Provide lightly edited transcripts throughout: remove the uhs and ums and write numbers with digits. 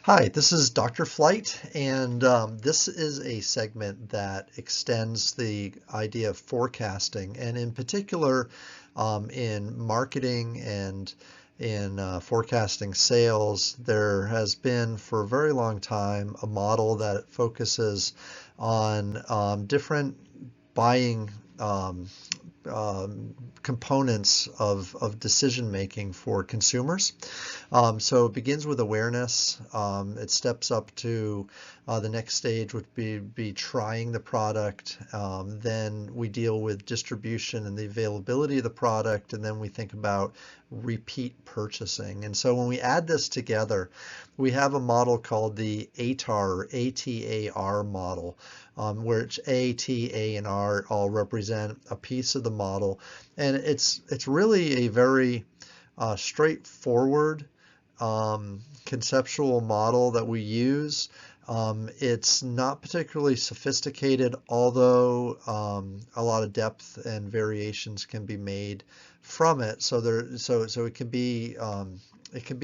Hi, this is Dr. Flight, and this is a segment that extends the idea of forecasting, and in particular, in marketing and in forecasting sales, there has been for a very long time a model that focuses on different buying components of decision making for consumers. So it begins with awareness. It steps up to the next stage would be trying the product. Then we deal with distribution and the availability of the product, and then we think about repeat purchasing. And so when we add this together, we have a model called the ATAR, or ATAR model, which A, T, A, and R all represent a piece of the model. And it's really a very straightforward conceptual model that we use. It's not particularly sophisticated, although a lot of depth and variations can be made from it. So it can be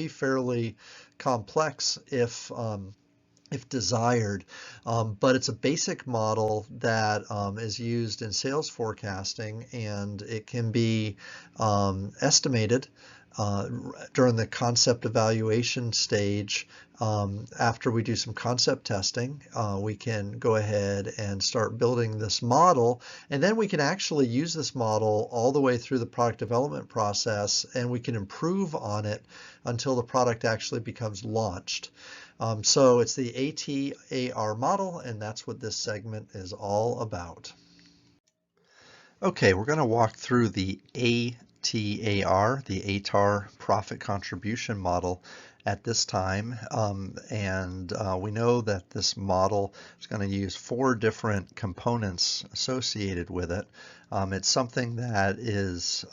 fairly complex if desired, but it's a basic model that is used in sales forecasting, and it can be estimated during the concept evaluation stage. After we do some concept testing, we can go ahead and start building this model, and then we can actually use this model all the way through the product development process, and we can improve on it until the product actually becomes launched. So it's the ATAR model, and that's what this segment is all about. Okay, we're going to walk through the ATAR, the ATAR profit contribution model at this time. And we know that this model is going to use 4 different components associated with it. It's something that is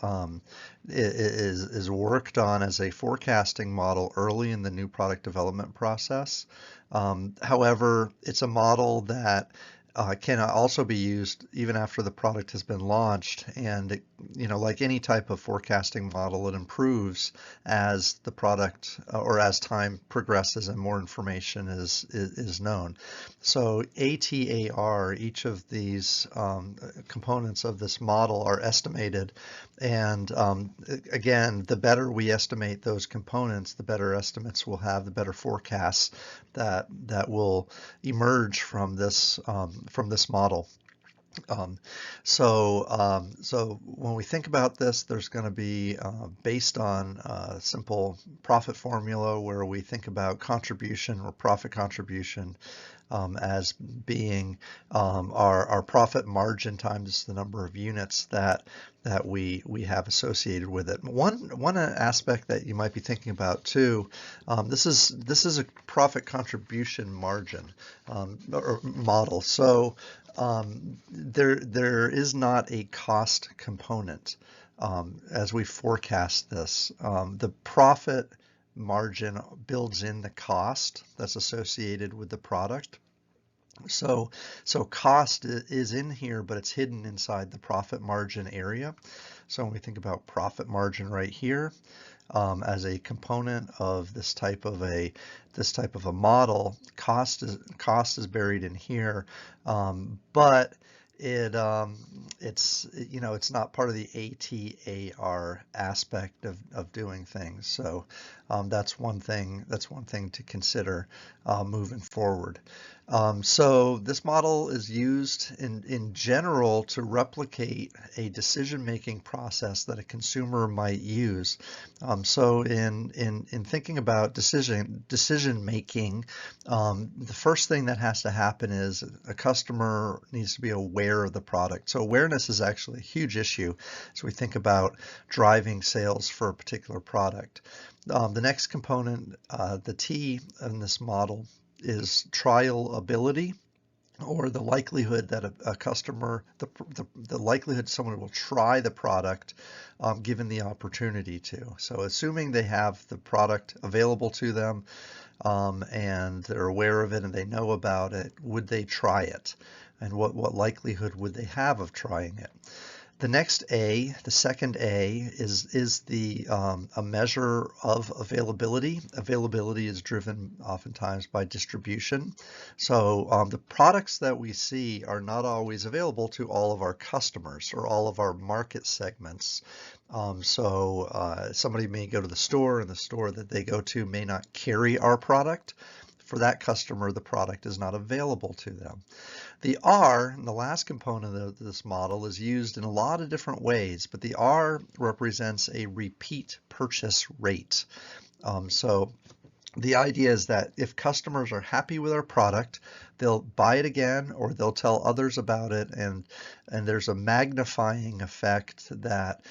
worked on as a forecasting model early in the new product development process. However, it's a model that can also be used even after the product has been launched, and it, like any type of forecasting model, it improves as the product or as time progresses and more information is known. So ATAR, each of these components of this model are estimated, and again, the better we estimate those components, the better estimates we'll have, the better forecasts that will emerge from this model. So when we think about this, there's going to be based on a simple profit formula where we think about contribution or profit contribution as being our profit margin times the number of units that we have associated with it. One aspect that you might be thinking about too, this is a profit contribution margin or model. So there is not a cost component as we forecast this. The profit margin builds in the cost that's associated with the product. So cost is in here, but it's hidden inside the profit margin area. So when we think about profit margin right here, as a component of this type of a model, cost is buried in here, but it's not part of the ATAR aspect of doing things. So that's one thing to consider moving forward. So this model is used in general to replicate a decision-making process that a consumer might use. So in thinking about decision making, the first thing that has to happen is a customer needs to be aware of the product. So awareness is actually a huge issue as we think about driving sales for a particular product. The next component, the T in this model, is trial ability, or the likelihood that a customer, the likelihood someone will try the product given the opportunity to. So assuming they have the product available to them and they're aware of it and they know about it, would they try it? And what likelihood would they have of trying it? The next A, the second A, is the a measure of availability. Availability is driven oftentimes by distribution. So the products that we see are not always available to all of our customers or all of our market segments. Somebody may go to the store, and the store that they go to may not carry our product. For that customer, the product is not available to them. The R, the last component of this model, is used in a lot of different ways, but the R represents a repeat purchase rate. The idea is that if customers are happy with our product, they'll buy it again or they'll tell others about it, and there's a magnifying effect that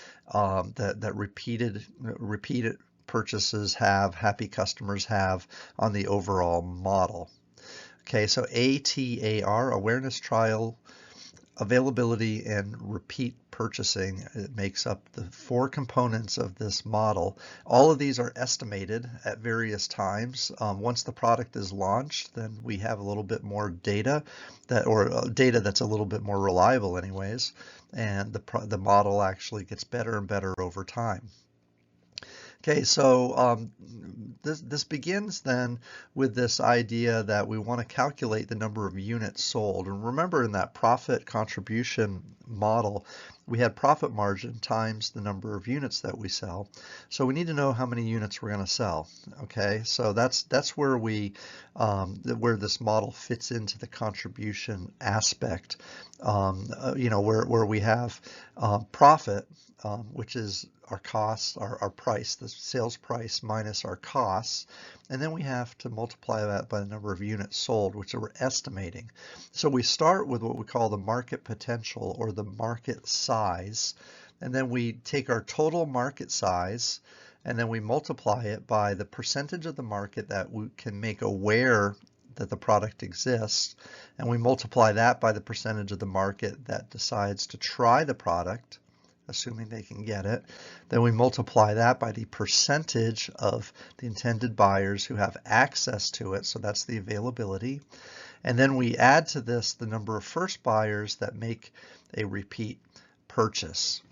repeated purchases have, happy customers have on the overall model. Okay, so ATAR, awareness, trial, availability, and repeat purchasing, it makes up the 4 components of this model. All of these are estimated at various times. Once the product is launched, then we have a little bit more data, data that's a little bit more reliable anyways, and the model actually gets better and better over time. Okay, so this begins then with this idea that we want to calculate the number of units sold. And remember, in that profit contribution model, we had profit margin times the number of units that we sell. So we need to know how many units we're going to sell. Okay, so that's where where this model fits into the contribution aspect. Where we have profit, which is our costs, our price, the sales price minus our costs, and then we have to multiply that by the number of units sold, which we're estimating. So we start with what we call the market potential, or the market size, and then we take our total market size and then we multiply it by the percentage of the market that we can make aware that the product exists, and we multiply that by the percentage of the market that decides to try the product, assuming they can get it. Then we multiply that by the percentage of the intended buyers who have access to it, so that's the availability. And then we add to this the number of first buyers that make a repeat purchase.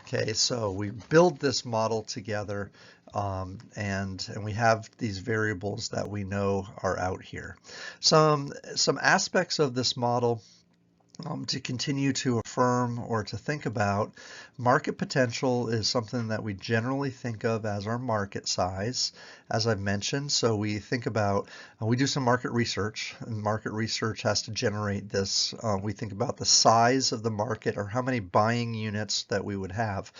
Okay, so we build this model together, and we have these variables that we know are out here. Some aspects of this model to continue to affirm or to think about. Market potential is something that we generally think of as our market size, as I've mentioned. So we think about, we do some market research, and market research has to generate this. We think about the size of the market, or how many buying units that we would have.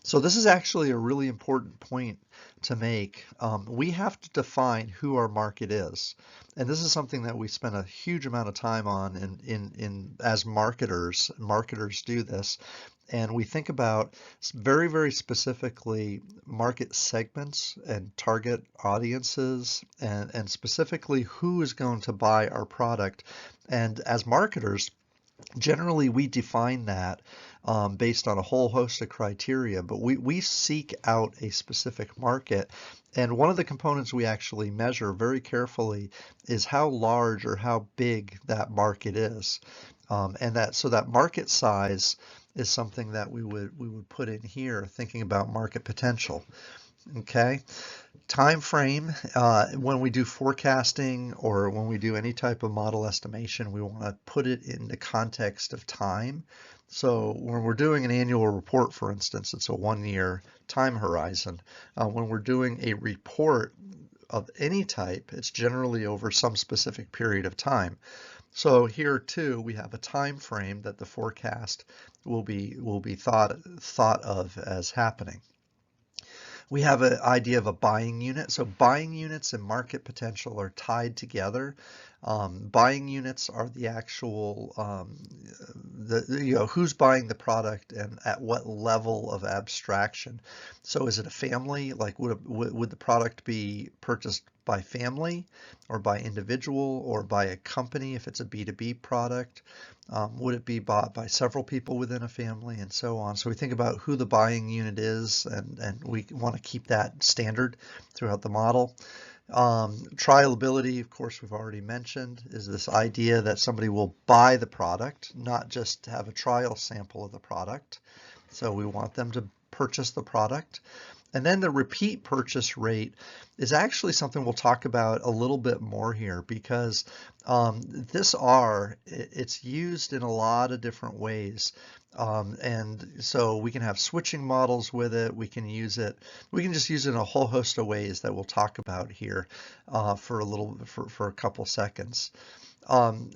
So this is actually a really important point to make. We have to define who our market is. And this is something that we spend a huge amount of time on as marketers. Marketers do this. And we think about very, very specifically market segments and target audiences, and specifically who is going to buy our product. And as marketers, generally we define that based on a whole host of criteria, but we seek out a specific market. And one of the components we actually measure very carefully is how large or how big that market is. So that market size is something that we would put in here, thinking about market potential. Okay, time frame. When we do forecasting or when we do any type of model estimation, we want to put it in the context of time. So when we're doing an annual report, for instance, it's a 1-year time horizon. When we're doing a report of any type, it's generally over some specific period of time. So here too, we have a time frame that the forecast will be thought of as happening. We have an idea of a buying unit. So buying units and market potential are tied together. Buying units are the actual, who's buying the product and at what level of abstraction. So is it a family? Like would the product be purchased by family or by individual or by a company if it's a B2B product? Would it be bought by several people within a family, and so on? So we think about who the buying unit is, and we want to keep that standard throughout the model. Trialability, of course, we've already mentioned, is this idea that somebody will buy the product, not just have a trial sample of the product. So we want them to purchase the product. And then the repeat purchase rate is actually something we'll talk about a little bit more here, because this R, it's used in a lot of different ways. And so we can have switching models with it. We can use it. We can just use it in a whole host of ways that we'll talk about here for a couple seconds.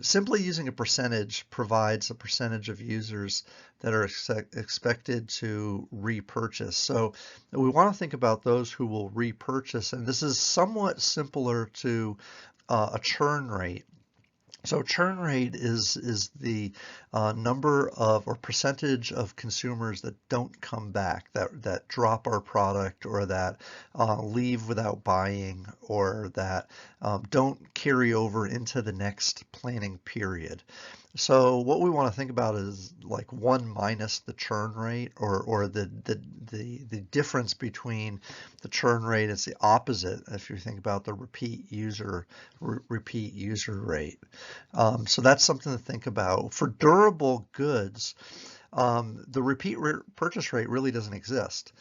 Simply using a percentage provides a percentage of users that are expected to repurchase. So we want to think about those who will repurchase, and this is somewhat simpler to a churn rate. So churn rate is the number of or percentage of consumers that don't come back, that drop our product, or that leave without buying, or that don't carry over into the next planning period. So what we want to think about is like 1 minus the churn rate, or the difference between the churn rate. It's the opposite if you think about the repeat user rate. So that's something to think about. For durable goods, the repeat purchase rate really doesn't exist.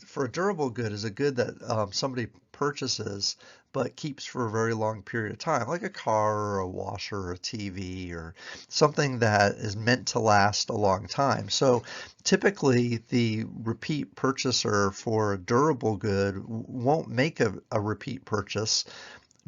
For a durable good is a good that somebody purchases but keeps for a very long period of time, like a car or a washer or a TV or something that is meant to last a long time. So typically the repeat purchaser for a durable good won't make a repeat purchase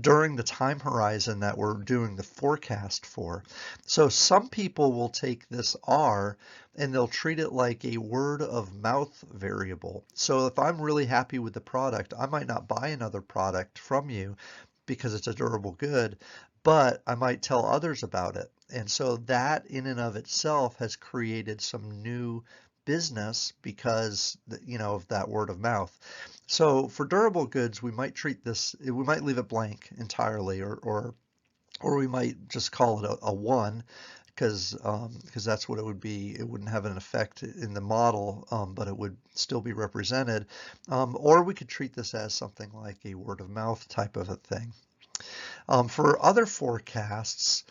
during the time horizon that we're doing the forecast for. So some people will take this R and they'll treat it like a word of mouth variable. So if I'm really happy with the product, I might not buy another product from you because it's a durable good, but I might tell others about it. And so that in and of itself has created some new business because, of that word of mouth. So for durable goods, we might treat this, we might leave it blank entirely, or we might just call it a 1, because that's what it would be. It wouldn't have an effect in the model, but it would still be represented. Or we could treat this as something like a word of mouth type of a thing. For other forecasts,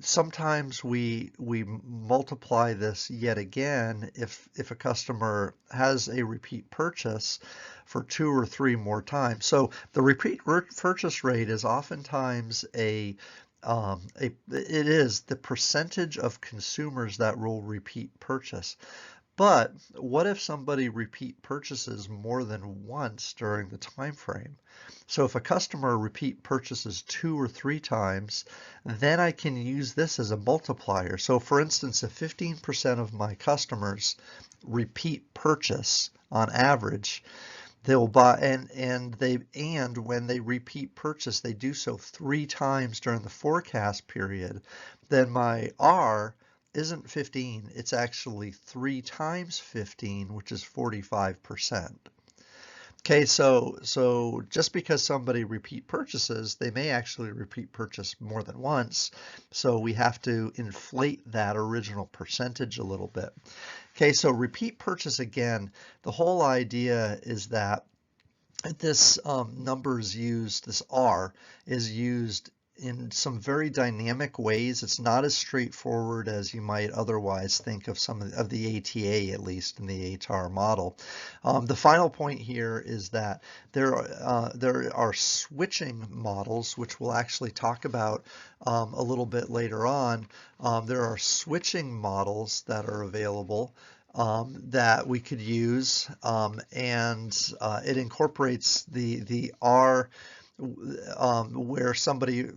sometimes we multiply this yet again if a customer has a repeat purchase for 2 or 3 more times. So the repeat purchase rate is oftentimes it is the percentage of consumers that will repeat purchase. But what if somebody repeat purchases more than once during the time frame? So if a customer repeat purchases 2 or 3 times, then I can use this as a multiplier. So for instance, if 15% of my customers repeat purchase on average, they'll buy, and when they repeat purchase, they do so 3 times during the forecast period, then my R isn't 15, it's actually 3 times 15, which is 45%. Okay, so just because somebody repeat purchases, they may actually repeat purchase more than once, so we have to inflate that original percentage a little bit. Okay, so repeat purchase again, the whole idea is that this number is used, this R is used in some very dynamic ways. It's not as straightforward as you might otherwise think of some of the ATA, at least in the ATAR model. The final point here is that there are switching models, which we'll actually talk about a little bit later on. There are switching models that are available that we could use, and it incorporates the R where somebody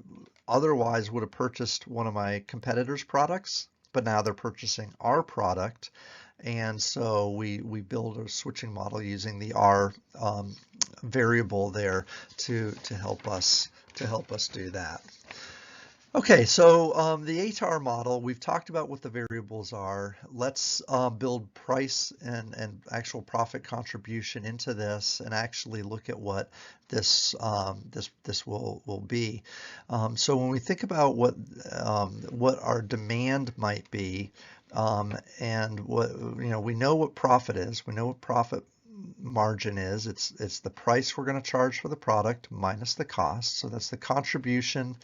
otherwise would have purchased one of my competitors' products, but now they're purchasing our product. And so we build a switching model using the R variable there to help us do that. Okay, so the ATAR model, we've talked about what the variables are. Let's build price and actual profit contribution into this and actually look at what this will be. So when we think about what our demand might be, and what we know what profit is, we know what profit margin is. It's the price we're going to charge for the product minus the cost. So that's the contribution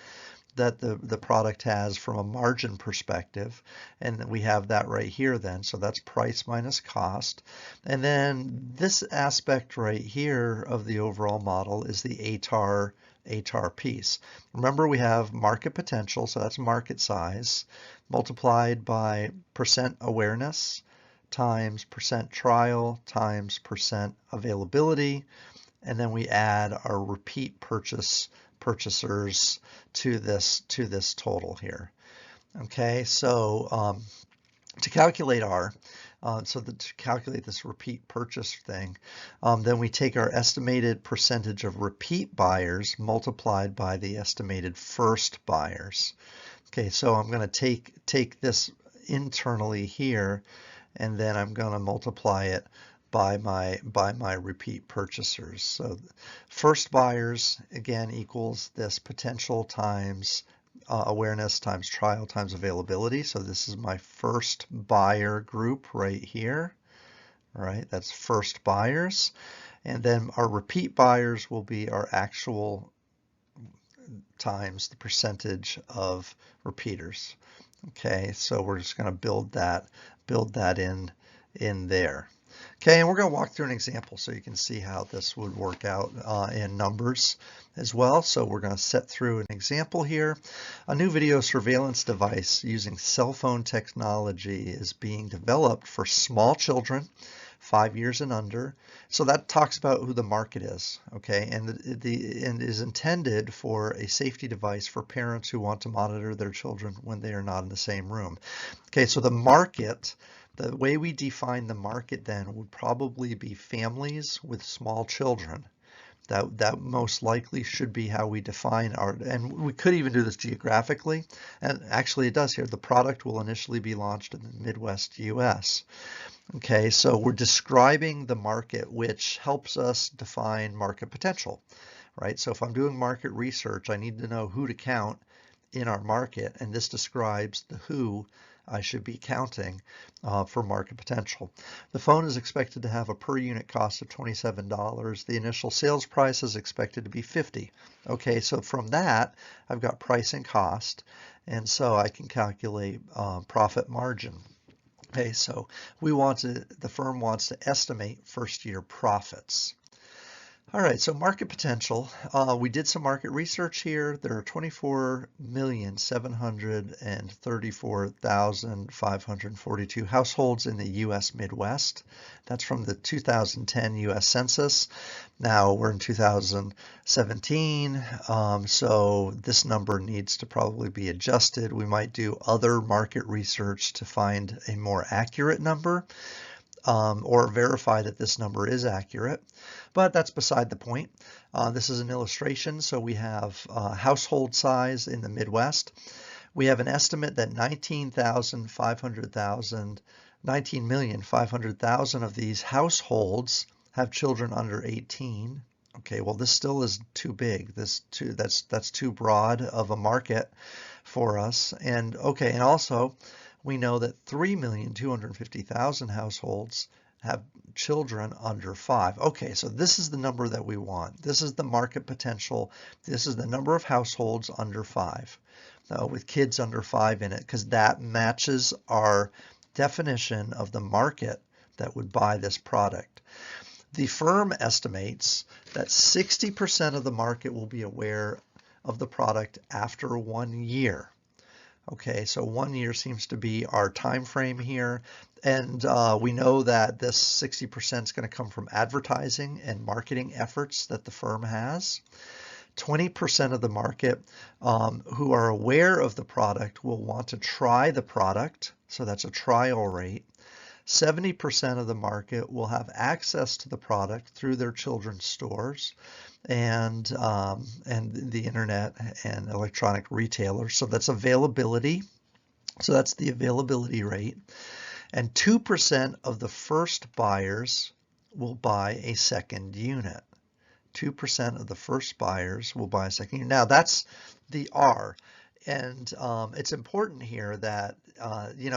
that the product has from a margin perspective, and we have that right here then. So that's price minus cost. And then this aspect right here of the overall model is the ATAR piece. Remember, we have market potential, so that's market size, multiplied by percent awareness times percent trial times percent availability, and then we add our repeat purchasers to this total here. Okay, so to calculate to calculate this repeat purchase thing, then we take our estimated percentage of repeat buyers multiplied by the estimated first buyers. Okay, so I'm going to take this internally here, and then I'm going to multiply it by my repeat purchasers. So first buyers again equals this potential times awareness times trial times availability. So this is my first buyer group right here. All right, that's first buyers. And then our repeat buyers will be our actual times the percentage of repeaters. Okay, so we're just going to build that in there. Okay, and we're going to walk through an example so you can see how this would work out in numbers as well. So we're going to set through an example here. A new video surveillance device using cell phone technology is being developed for small children, 5 years and under. So that talks about who the market is, okay, and is intended for a safety device for parents who want to monitor their children when they are not in the same room. Okay, so the market, the way we define the market then would probably be families with small children. That most likely should be how we define our, and we could even do this geographically, and actually it does here. The product will initially be launched in the Midwest US. Okay, so we're describing the market, which helps us define market potential, right? So if I'm doing market research, I need to know who to count in our market, and this describes the who I should be counting for market potential. The phone is expected to have a per unit cost of $27. The initial sales price is expected to be $50. Okay, so from that, I've got price and cost, and so I can calculate profit margin. Okay, so the firm wants to estimate first year profits. All right, so market potential. We did some market research here. There are 24,734,542 households in the U.S. Midwest. That's from the 2010 U.S. Census. Now we're in 2017, so this number needs to probably be adjusted. We might do other market research to find a more accurate number. Or verify that this number is accurate, but that's beside the point. This is an illustration, so we have household size in the Midwest. We have an estimate that 19,500,000 of these households have children under 18. Okay, well this still is too big. That's too broad of a market for us. And okay, and also we know that 3,250,000 households have children under 5. Okay, so this is the number that we want. This is the market potential. This is the number of households under 5, with kids under 5 in it, because that matches our definition of the market that would buy this product. The firm estimates that 60% of the market will be aware of the product after 1 year. Okay, so 1 year seems to be our time frame here, and we know that this 60% is going to come from advertising and marketing efforts that the firm has. 20% of the market who are aware of the product will want to try the product, so that's a trial rate. 70% of the market will have access to the product through their children's stores and the internet and electronic retailers. So that's availability. So that's the availability rate. And 2% of the first buyers will buy a second unit. 2% of the first buyers will buy a second unit. Now that's the R. And it's important here that,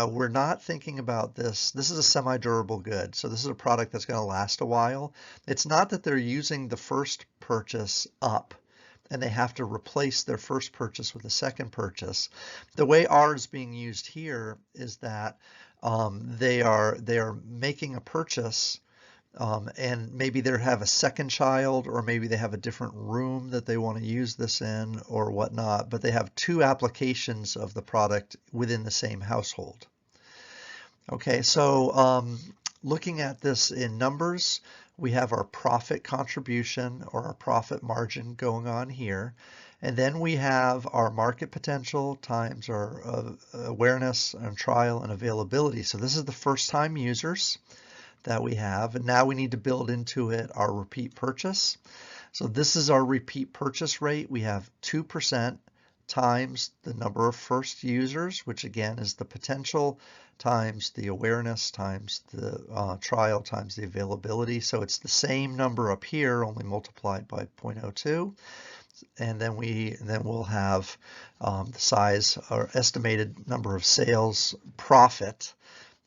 we're not thinking about this. This is a semi-durable good. So this is a product that's going to last a while. It's not that they're using the first purchase up and they have to replace their first purchase with a second purchase. The way ATAR is being used here is that they are making a purchase, and maybe they have a second child, or maybe they have a different room that they want to use this in or whatnot, but they have two applications of the product within the same household. Okay, so looking at this in numbers, we have our profit contribution or our profit margin going on here. And then we have our market potential times our awareness and trial and availability. So this is the first time users that we have. And now we need to build into it our repeat purchase. So this is our repeat purchase rate. We have 2% times the number of first users, which again is the potential, times the awareness, times the trial, times the availability. So it's the same number up here, only multiplied by 0.02. And then we'll have the size or estimated number of sales profit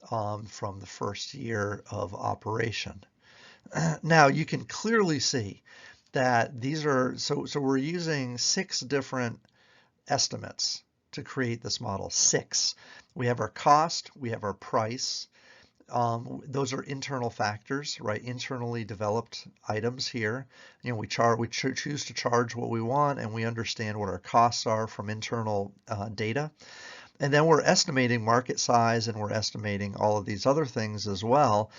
from the first year of operation. Now you can clearly see that these are, so we're using 6 different estimates to create this model. 6. We have our cost, we have our price. Those are internal factors, right? Internally developed items here. You know, we choose to charge what we want, and we understand what our costs are from internal data. And then we're estimating market size, and we're estimating all of these other things as well.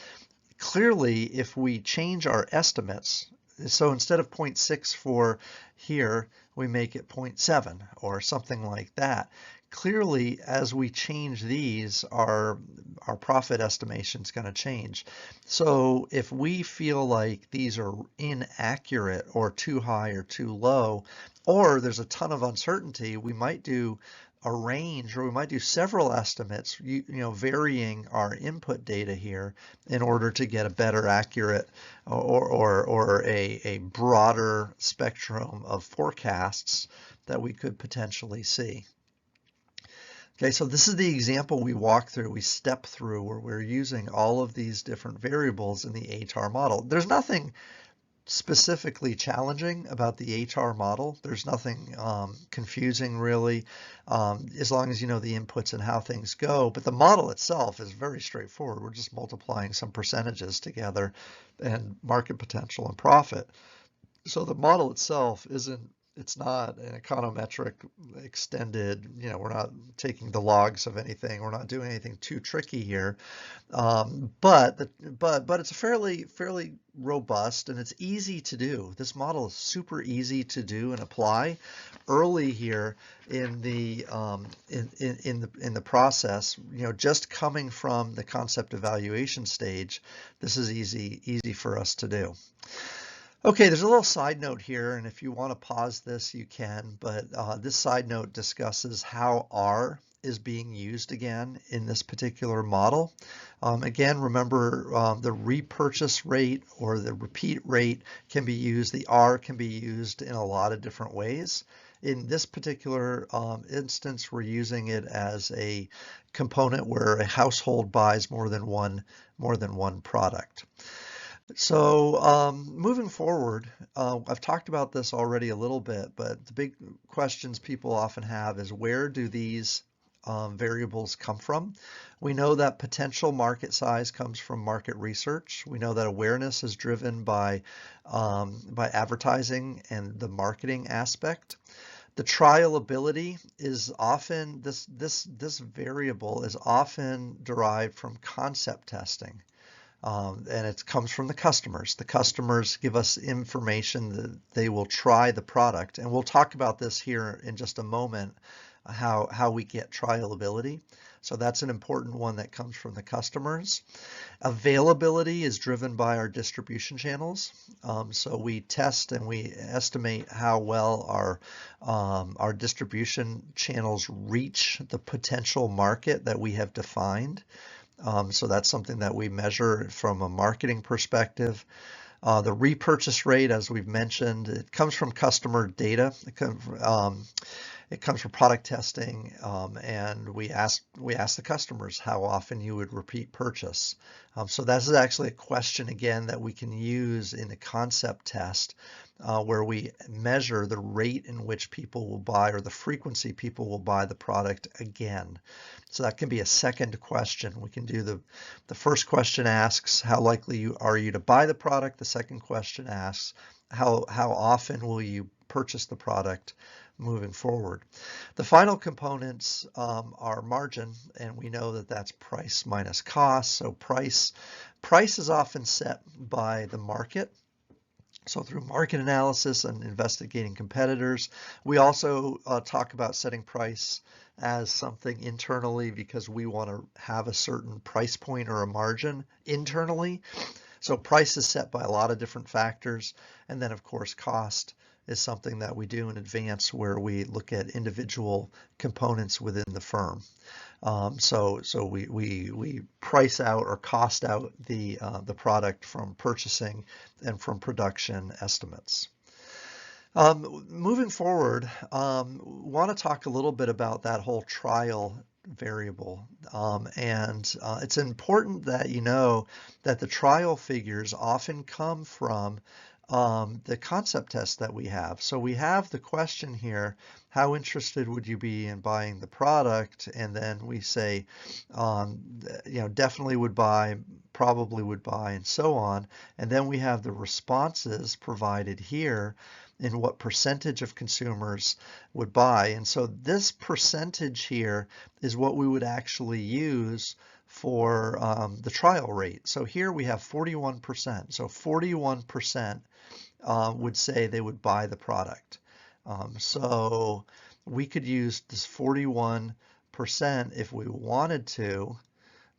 Clearly, if we change our estimates, so instead of 0.6 for here, we make it 0.7 or something like that. Clearly, as we change these, our profit estimation is going to change. So if we feel like these are inaccurate or too high or too low, or there's a ton of uncertainty, we might do a range, or we might do several estimates, you know, varying our input data here in order to get a better accurate or a broader spectrum of forecasts that we could potentially see. Okay, so this is the example we walk through, we step through, where we're using all of these different variables in the ATAR model. There's nothing specifically challenging about the ATAR model. There's nothing confusing really, as long as you know the inputs and how things go. But the model itself is very straightforward. We're just multiplying some percentages together and market potential and profit. So the model itself it's not an econometric extended, you know, we're not taking the logs of anything. We're not doing anything too tricky here. But it's a fairly robust, and it's easy to do. This model is super easy to do and apply early here in the in the process. You know, just coming from the concept evaluation stage, this is easy for us to do. Okay, there's a little side note here, and if you want to pause this, you can, but this side note discusses how R is being used again in this particular model. Again, remember the repurchase rate or the repeat rate can be used, the R can be used in a lot of different ways. In this particular instance, we're using it as a component where a household buys more than one product. So moving forward, I've talked about this already a little bit, but the big questions people often have is, where do these variables come from? We know that potential market size comes from market research. We know that awareness is driven by advertising and the marketing aspect. The trialability is often, this variable is often derived from concept testing. And it comes from the customers. The customers give us information that they will try the product. And we'll talk about this here in just a moment, how we get trialability. So that's an important one that comes from the customers. Availability is driven by our distribution channels. So we test and we estimate how well our distribution channels reach the potential market that we have defined. So that's something that we measure from a marketing perspective. The repurchase rate, as we've mentioned, it comes from customer data. it comes from product testing, and we ask the customers how often you would repeat purchase. So that's actually a question again that we can use in the concept test, where we measure the rate in which people will buy, or the frequency people will buy the product again. So that can be a second question. We can do the first question asks how likely are you to buy the product. The second question asks how often will you purchase the product moving forward. The final components are margin, and we know that that's price minus cost. So price is often set by the market. So through market analysis and investigating competitors. We also talk about setting price as something internally because we want to have a certain price point or a margin internally. So price is set by a lot of different factors. And then of course cost is something that we do in advance where we look at individual components within the firm. So we price out or cost out the product from purchasing and from production estimates. Moving forward, want to talk a little bit about that whole trial variable, and it's important that you know that the trial figures often come from the concept test that we have. So we have the question here, how interested would you be in buying the product? And then we say, definitely would buy, probably would buy, and so on. And then we have the responses provided here in what percentage of consumers would buy. And so this percentage here is what we would actually use for the trial rate. So here we have 41%. So 41% would say they would buy the product. So we could use this 41% if we wanted to,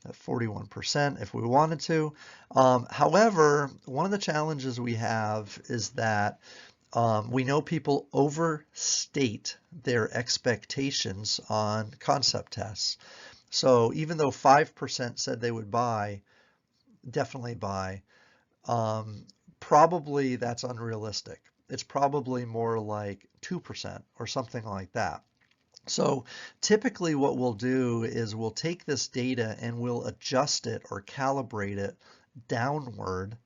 that 41% if we wanted to. However, one of the challenges we have is that we know people overstate their expectations on concept tests. So even though 5% said they would buy, definitely buy, probably that's unrealistic. It's probably more like 2% or something like that. So typically what we'll do is we'll take this data and we'll adjust it or calibrate it downward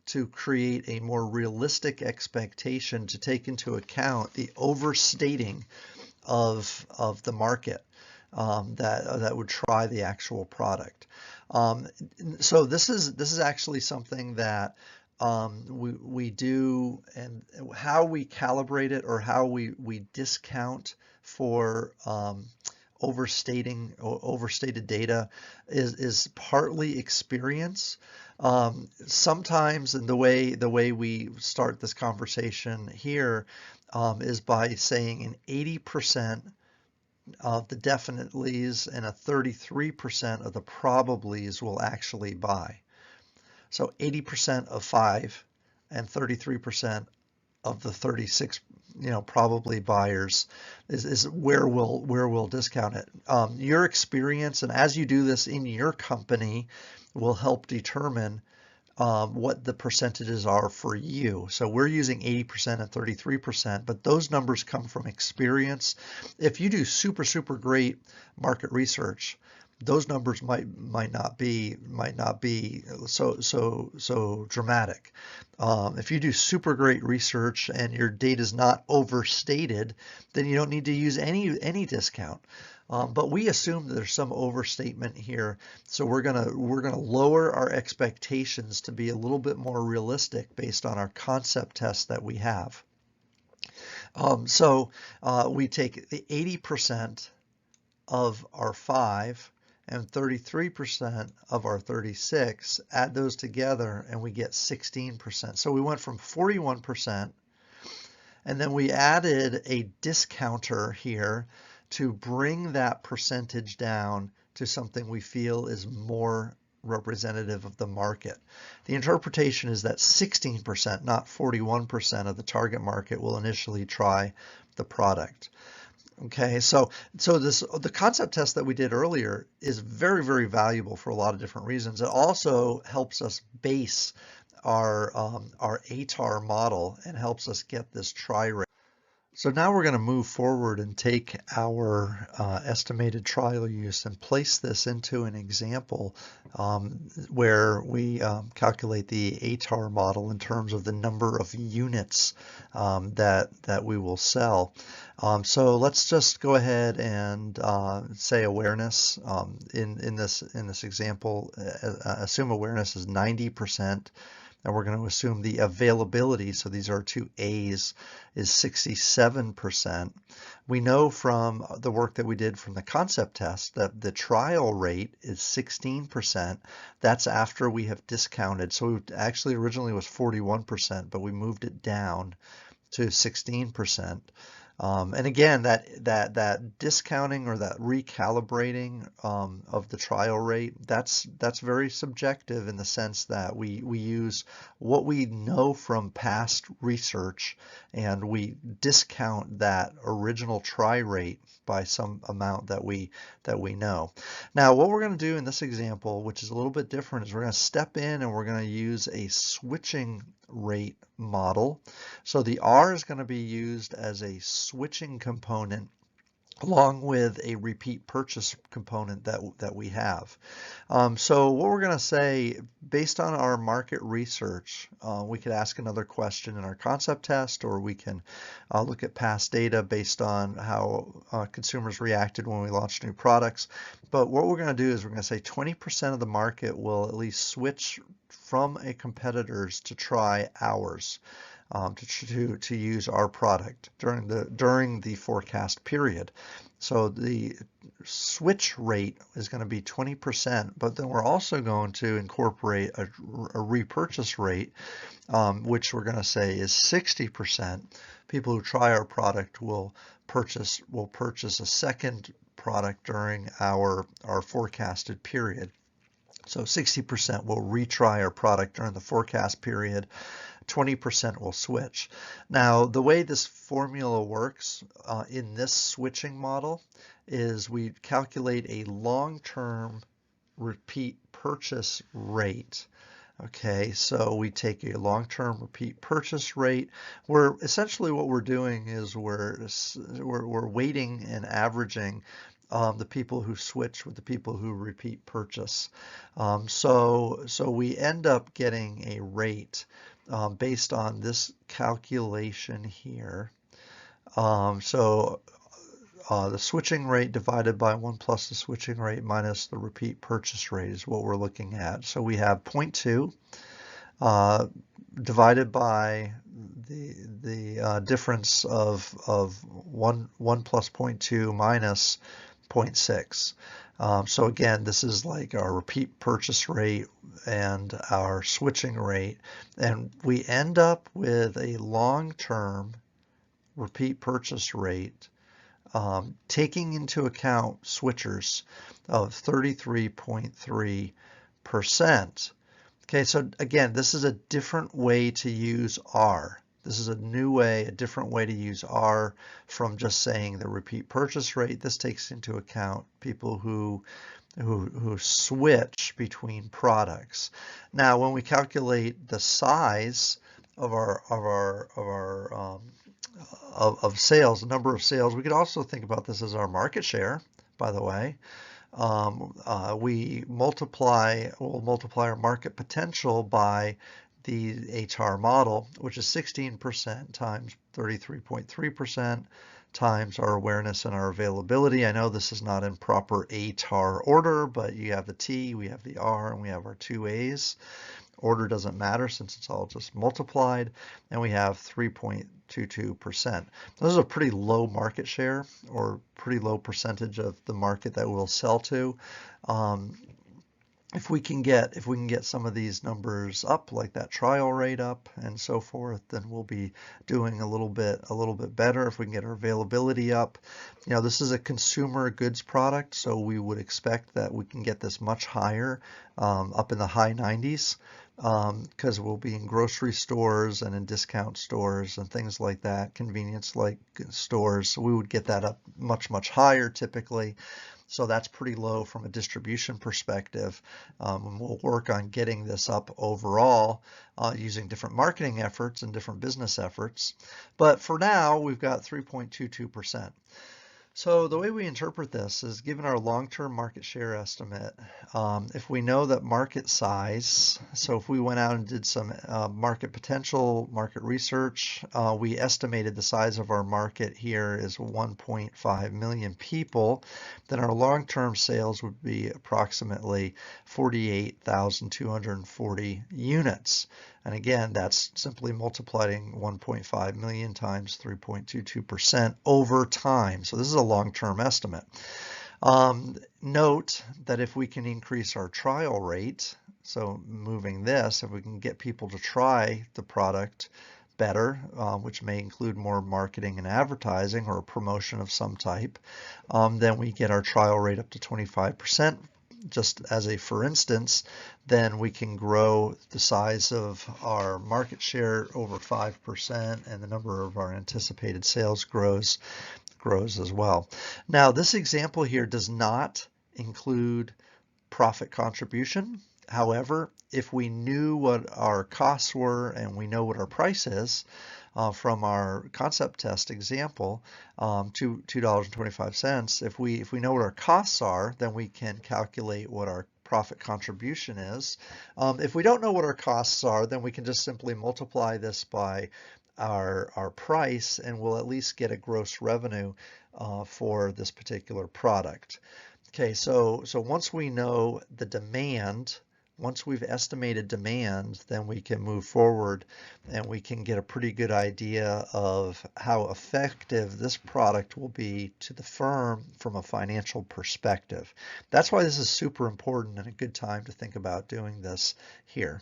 to create a more realistic expectation to take into account the overstating of the market that would try the actual product. So this is actually something that we do, and how we calibrate it or how we discount for overstated data is partly experience. Sometimes, and the way we start this conversation here is by saying an 80% of the definitelys and a 33% of the probablys will actually buy. So 80% of 5 and 33% of the 36, probably buyers is where we'll discount it. Your experience, and as you do this in your company, will help determine what the percentages are for you. So we're using 80% and 33%, but those numbers come from experience. If you do super great market research, those numbers might not be so dramatic. If you do super great research and your data is not overstated, then you don't need to use any discount. But we assume that there's some overstatement here, so we're gonna lower our expectations to be a little bit more realistic based on our concept test that we have. So we take the 80% of our 5 and 33% of our 36, add those together, and we get 16%. So we went from 41%, and then we added a discounter here to bring that percentage down to something we feel is more representative of the market. The interpretation is that 16%, not 41% of the target market will initially try the product. Okay, so the concept test that we did earlier is very valuable for a lot of different reasons. It also helps us base our ATAR model and helps us get this try rate. So now we're going to move forward and take our estimated trial use and place this into an example where we calculate the ATAR model in terms of the number of units that we will sell. So let's just go ahead and say awareness in this example. Assume awareness is 90%. And we're going to assume the availability, so these are two A's, is 67%. We know from the work that we did from the concept test that the trial rate is 16%. That's after we have discounted. So it actually originally was 41%, but we moved it down to 16%. And again, that discounting or that recalibrating of the trial rate, that's very subjective in the sense that we use what we know from past research and we discount that original try rate by some amount that we know. Now, what we're going to do in this example, which is a little bit different, is we're going to step in and we're going to use a switching rate model. So the R is going to be used as a switching component along with a repeat purchase component that we have. So what we're going to say, based on our market research, we could ask another question in our concept test, or we can look at past data based on how consumers reacted when we launched new products. But what we're going to do is we're going to say 20% of the market will at least switch from a competitor's to try ours. To use our product during the forecast period. So the switch rate is going to be 20%, but then we're also going to incorporate a repurchase rate, which we're going to say is 60%. People who try our product will purchase a second product during our forecasted period. So 60% will retry our product during the forecast period. 20% will switch. Now, the way this formula works in this switching model is we calculate a long-term repeat purchase rate. Okay, so we take a long-term repeat purchase rate. Essentially what we're doing is we're weighting and averaging the people who switch with the people who repeat purchase. So we end up getting a rate based on this calculation here. The switching rate divided by 1 plus the switching rate minus the repeat purchase rate is what we're looking at. So we have 0.2 divided by the difference of 1 plus 0.2 minus 0.6. So again, this is like our repeat purchase rate and our switching rate, and we end up with a long-term repeat purchase rate taking into account switchers of 33.3%. Okay, so again, this is a different way to use R. This is a new way, a different way to use R from just saying the repeat purchase rate. This takes into account people who switch between products. Now, when we calculate the size of sales, the number of sales, we could also think about this as our market share, by the way. We'll multiply our market potential by the ATAR model, which is 16% times 33.3% times our awareness and our availability. I know this is not in proper ATAR order, but you have the T, we have the R, and we have our two A's. Order doesn't matter since it's all just multiplied, and we have 3.22%. This is a pretty low market share, or pretty low percentage of the market that we'll sell to. If we can get some of these numbers up, like that trial rate up and so forth, then we'll be doing a little bit better. If we can get our availability up, this is a consumer goods product, so we would expect that we can get this much higher, up in the high 90s. because we'll be in grocery stores and in discount stores and things like that, convenience like stores. So we would get that up much, much higher typically. So that's pretty low from a distribution perspective. And we'll work on getting this up overall using different marketing efforts and different business efforts. But for now, we've got 3.22%. So the way we interpret this is, given our long-term market share estimate, if we know that market size, so if we went out and did some market potential, market research, we estimated the size of our market here is 1.5 million people, then our long-term sales would be approximately 48,240 units. And again, that's simply multiplying 1.5 million times 3.22% over time. So this is a long-term estimate. Note that if we can increase our trial rate, so moving this, if we can get people to try the product better, which may include more marketing and advertising or a promotion of some type, then we get our trial rate up to 25%. Just as a for instance, then we can grow the size of our market share over 5%, and the number of our anticipated sales grows as well. Now, this example here does not include profit contribution. However, if we knew what our costs were and we know what our price is, from our concept test example, $2.25. If we know what our costs are, then we can calculate what our profit contribution is. If we don't know what our costs are, then we can just simply multiply this by our price, and we'll at least get a gross revenue for this particular product. Okay, so once we know the demand, once we've estimated demand, then we can move forward and we can get a pretty good idea of how effective this product will be to the firm from a financial perspective. That's why this is super important and a good time to think about doing this here.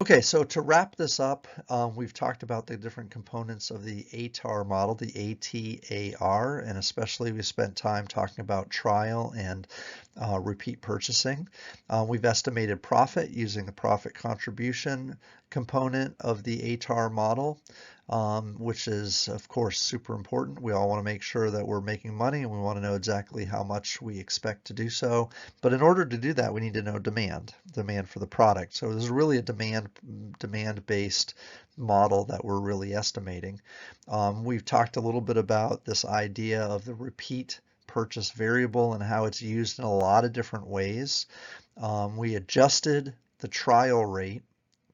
Okay, so to wrap this up, we've talked about the different components of the ATAR model, the ATAR, and especially we spent time talking about trial and repeat purchasing. We've estimated profit using the profit contribution component of the ATAR model, which is of course super important. We all want to make sure that we're making money, and we want to know exactly how much we expect to do so. But in order to do that, we need to know demand for the product. So this is really a demand-based model that we're really estimating. We've talked a little bit about this idea of the repeat purchase variable and how it's used in a lot of different ways. We adjusted the trial rate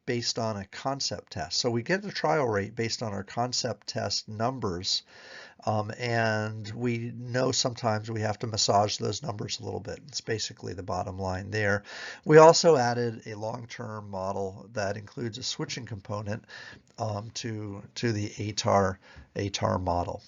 based on a concept test. So we get the trial rate based on our concept test numbers, and we know sometimes we have to massage those numbers a little bit. It's basically the bottom line there. We also added a long-term model that includes a switching component to the ATAR model.